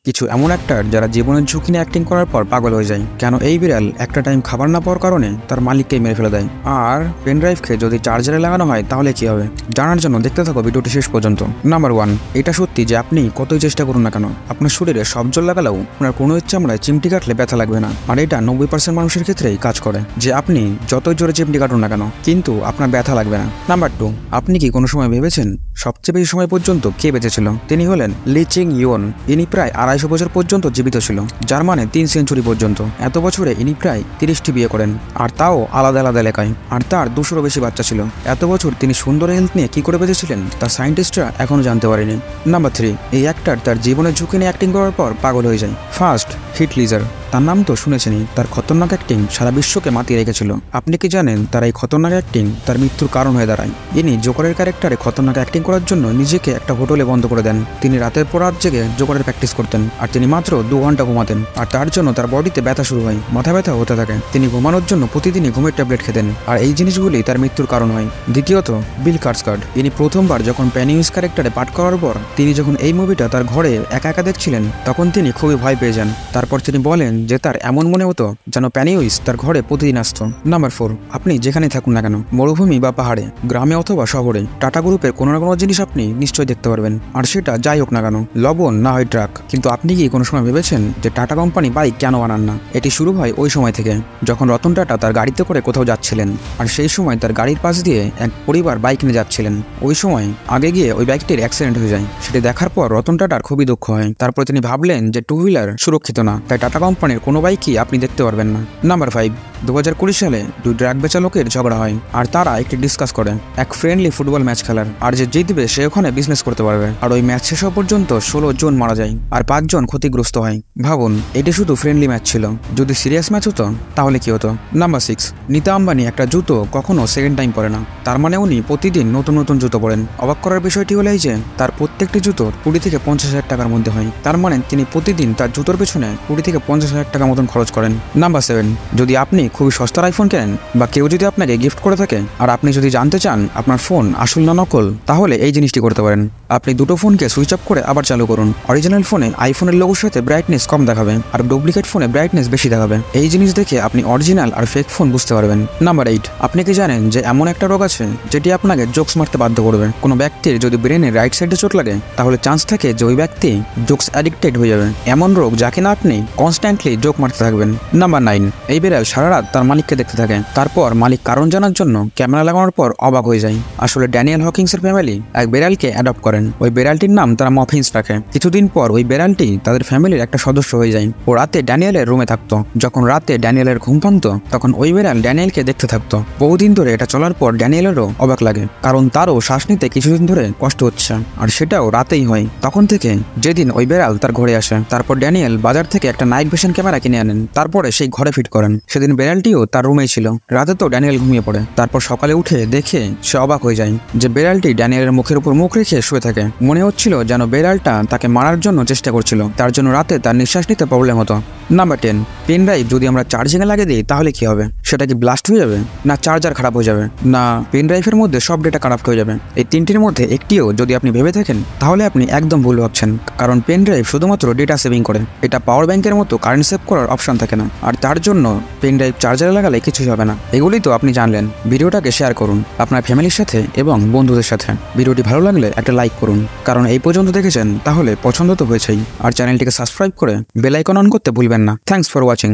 কিছু এমন অ্যাক্টর যারা জীবনের ঝুঁকি নিয়ে অ্যাক্টিং করার পর পাগল হয়ে যায়। কেন এই বিড়াল একটা টাইম খাবার না পাওয়ার কারণে তার মালিককেই মেরে ফেলে দেয়, আর পেন ড্রাইভকে যদি চার্জারে লাগানো হয় তাহলে কি হবে? জানার জন্য দেখতে থাকো ভিডিওটি শেষ পর্যন্ত। নাম্বার 1, এটা সত্যি যে আপনি কতই চেষ্টা করুন না কেন, আপনার শরীরে সব জল লাগালেও আপনার কোনো চামড়ায় চিমটি কাটলে ব্যথা লাগবে না। আর এটা 90% মানুষের ক্ষেত্রেই কাজ করে, যে আপনি যতই জোরে চিমটি কাটুন না কেন কিন্তু আপনার ব্যথা লাগবে না। নাম্বার 2, আপনি কি কোনো সময় ভেবেছেন সবচেয়ে বেশি সময় পর্যন্ত কে বেঁচে ছিল? তিনি হলেন লি চিং ইয়ন। ইনি প্রায় 250 বছর পর্যন্ত জীবিত ছিল, যার মানে 3 সেঞ্চুরি পর্যন্ত। এত বছরে ইনি প্রায় 30টি বিয়ে করেন, আর তাও আলাদা আলাদা এলাকায়। আর তার 200-রও বেশি বাচ্চা ছিল। এত বছর তিনি সুন্দর হেলথ নিয়ে কি করে বেঁচেছিলেন তা সায়েন্টিস্টরা এখনো জানতে পারেনি। নাম্বার 3, এই অ্যাক্টর তার জীবনের ঝুঁকি নিয়ে অ্যাক্টিং করার পর পাগল হয়ে যায়। First, Heath Ledger. তার নাম তো শুনেছেনই, তার খতরনাক অ্যাক্টিং সারা বিশ্বকে মাতিয়ে রেখেছিল। আপনি কি জানেন তার এই খতরনাক অ্যাক্টিং তার মৃত্যুর কারণ হয়ে দাঁড়ায়? ইনি জোকারের ক্যারেক্টারে খতরনাক অ্যাক্টিং করার জন্য নিজেকে একটা হোটেলে বন্ধ করে দেন। তিনি রাতের পর রাত জেগে জোকারের প্র্যাকটিস করতেন, আর তিনি মাত্র 2 ঘন্টা ঘুমাতেন। আর তার জন্য তার বডিতে ব্যথা শুরু হয়, মাথা ব্যথা হতে থাকে। তিনি ঘুমানোর জন্য প্রতিদিনই ঘুমের ট্যাবলেট খেতেন, আর এই জিনিসগুলি তার মৃত্যুর কারণ হয়। দ্বিতীয়ত, বিল কার্সকার্ড। ইনি প্রথমবার যখন প্যানিউইস ক্যারেক্টারে পাঠ করার পর তিনি যখন এই মুভিটা তার ঘরে একা একা দেখছিলেন, তখন তিনি খুবই ভয় পেয়ে যান। তারপর তিনি বলেন যে তার এমন মনে হতো যেন প্যানিউইস তার ঘরে প্রতিদিন আসতো। নাম্বার 4, আপনি যেখানে থাকুন না কেন, মরুভূমি বা পাহাড়ে, গ্রামে অথবা শহরে, টাটা গ্রুপের কোনো না কোনো জিনিস আপনি নিশ্চয়ই দেখতে পারবেন। আর সেটা যাই হোক না কেন, লবণ না হয় ট্রাক। কিন্তু আপনি কি কোনো সময় ভেবেছেন যে টাটা কোম্পানি বাইক কেন বানান না? এটি শুরু হয় ওই সময় থেকে যখন রতন টাটা তার গাড়িতে করে কোথাও যাচ্ছিলেন, আর সেই সময় তার গাড়ির পাশ দিয়ে এক পরিবার বাইক নিয়ে যাচ্ছিলেন। ওই সময় আগে গিয়ে ওই বাইকটির অ্যাক্সিডেন্ট হয়ে যায়। সেটি দেখার পর রতন টাটার খুবই দুঃখ হয়। তারপর তিনি ভাবলেন যে 2 হুইলার সুরক্ষিত না, তাই টাটা কোম্পানির কোনো বাইকই আপনি দেখতে পারবেন না। নাম্বার 5, 2020 সালে 2 ড্রাগ বেচা লোকের ঝগড়া হয়, আর তারা একটি ডিসকাস করে এক ফ্রেন্ডলি ফুটবল ম্যাচ খেলার, আর যে জিতবে সে ওখানে বিজনেস করতে পারবে। আর ওই ম্যাচ শেষ হওয়া পর্যন্ত 16 জন মারা যায় আর 5 জন ক্ষতিগ্রস্ত হয়। ভাবুন, এটি শুধু ফ্রেন্ডলি ম্যাচ ছিল, যদি সিরিয়াস ম্যাচ হতো তাহলে কি হতো? নাম্বার 6, নীতা আম্বানি একটা জুতো কখনো সেকেন্ড টাইম পরে না। তার মানে উনি প্রতিদিন নতুন নতুন জুতো পরেন। অবাক করার বিষয়টি হলো এই যে তার প্রত্যেকটি জুতো 20 থেকে 50,000 টাকার মধ্যে হয়। তার মানে তিনি প্রতিদিন তার জুতোর পেছনে 20 থেকে 50,000 টাকা মতন খরচ করেন। নাম্বার 7, যদি আপনি খুবই সস্তার আইফোন কেনেন বা কেউ যদি আপনাকে গিফট করে থাকে, আর আপনি যদি জানতে চান আপনার ফোন আসল না নকল, তাহলে এই জিনিসটি করতে পারেন। আপনি দুটো ফোনকে সুইচ অফ করে আবার চালু করুন। অরিজিনাল ফোনে আইফোনের লোগোর সাথে ব্রাইটনেস কম দেখাবে, আর ডুপ্লিকেট ফোনে ব্রাইটনেস বেশি দেখাবে। এই জিনিস দেখে আপনি অরিজিনাল আর ফেক ফোন বুঝতে পারবেন। নাম্বার 8, আপনি কি জানেন যে এমন একটা রোগ আছে যেটি আপনাকে জোকস মারতে বাধ্য করবে? কোনো ব্যক্তির যদি ব্রেনের রাইট সাইডে চোট লাগে, তাহলে চান্স থাকে যে ওই ব্যক্তি জোকস অ্যাডিক্টেড হয়ে যাবে। এমন রোগ যা কিনা আপনি কনস্ট্যান্টলি জোক মারতে থাকবেন। নাম্বার 9, এই বিড়াল সারা রাত তার মালিককে দেখতে থাকে। তারপর মালিক কারণ জানার জন্য ক্যামেরা লাগানোর পর অবাক হয়ে যায়। আসলে ড্যানিয়েল হকিংসের ফ্যামিলি এক বিড়ালকে অ্যাডপ্ট করেন। ওই বিড়ালটির নাম তারা মফিন্স রাখে। কিছুদিন পর ওই বিড়ালটি তাদের ফ্যামিলির একটা সদস্য হয়ে যায়। ও রাতে ড্যানিয়েলের রুমে থাকতো। যখন রাতে ড্যানিয়েলের ঘুম ভাঙতো, তখন ওই বিড়াল ড্যানিয়েলকে দেখতে থাকতো। বহুদিন ধরে এটা চলার পর ড্যানিয়েলেরও অবাক লাগে, কারণ তারও শ্বাস নিতে কিছুদিন ধরে কষ্ট হচ্ছে, আর সেটাও রাতেই হয়। তখন থেকে যেদিন ওই বিড়াল তার ঘরে আসে, তারপর ড্যানিয়েল বাজার থেকে একটা নাইট ভিশন ক্যামেরা কিনে আনেন। তারপরে সেই ঘরে ফিট করেন। সেদিন বিড়ালটিও তার রুমেই ছিল। রাতে তো ড্যানিয়েল ঘুমিয়ে পড়ে। তারপর সকালে উঠে দেখে সে অবাক হয়ে যায় যে বিড়ালটি ড্যানিয়েলের মুখের উপর মুখ রেখে শুয়ে থাকে। মনে হচ্ছিল যেন বিড়ালটা তাকে মারার জন্য চেষ্টা করছিল, তার জন্য রাতে তার নিঃশ্বাস নিতে প্রবলেম হতো। নাম্বার 10, পেন ড্রাইভ যদি আমরা চার্জিংয়ে লাগিয়ে দিই তাহলে কি হবে? সেটা কি ব্লাস্ট হয়ে যাবে, না চার্জার খারাপ হয়ে যাবে, না পেন ড্রাইভের মধ্যে সব ডেটা খারাপ হয়ে যাবে? এই তিনটির মধ্যে একটিও যদি আপনি ভেবে থাকেন, তাহলে আপনি একদম ভুল ভাবছেন। কারণ পেন ড্রাইভ শুধুমাত্র ডেটা সেভিং করে। এটা পাওয়ার ব্যাংকের মতো কারেন্ট সেভ করার অপশন থাকে না, আর তার জন্য পেন ড্রাইভ চার্জারে লাগালে কিছুই হবে না। এগুলোই তো আপনি জানলেন। ভিডিওটাকে শেয়ার করুন আপনার ফ্যামিলির সাথে এবং বন্ধুদের সাথে। ভিডিওটি ভালো লাগলে একটা লাইক করুন, কারণ এই পর্যন্ত দেখেছেন তাহলে পছন্দ তো হয়েছেই। আর চ্যানেলটিকে সাবস্ক্রাইব করে বেল আইকন অন করতে ভুলবেন না। Thanks for watching.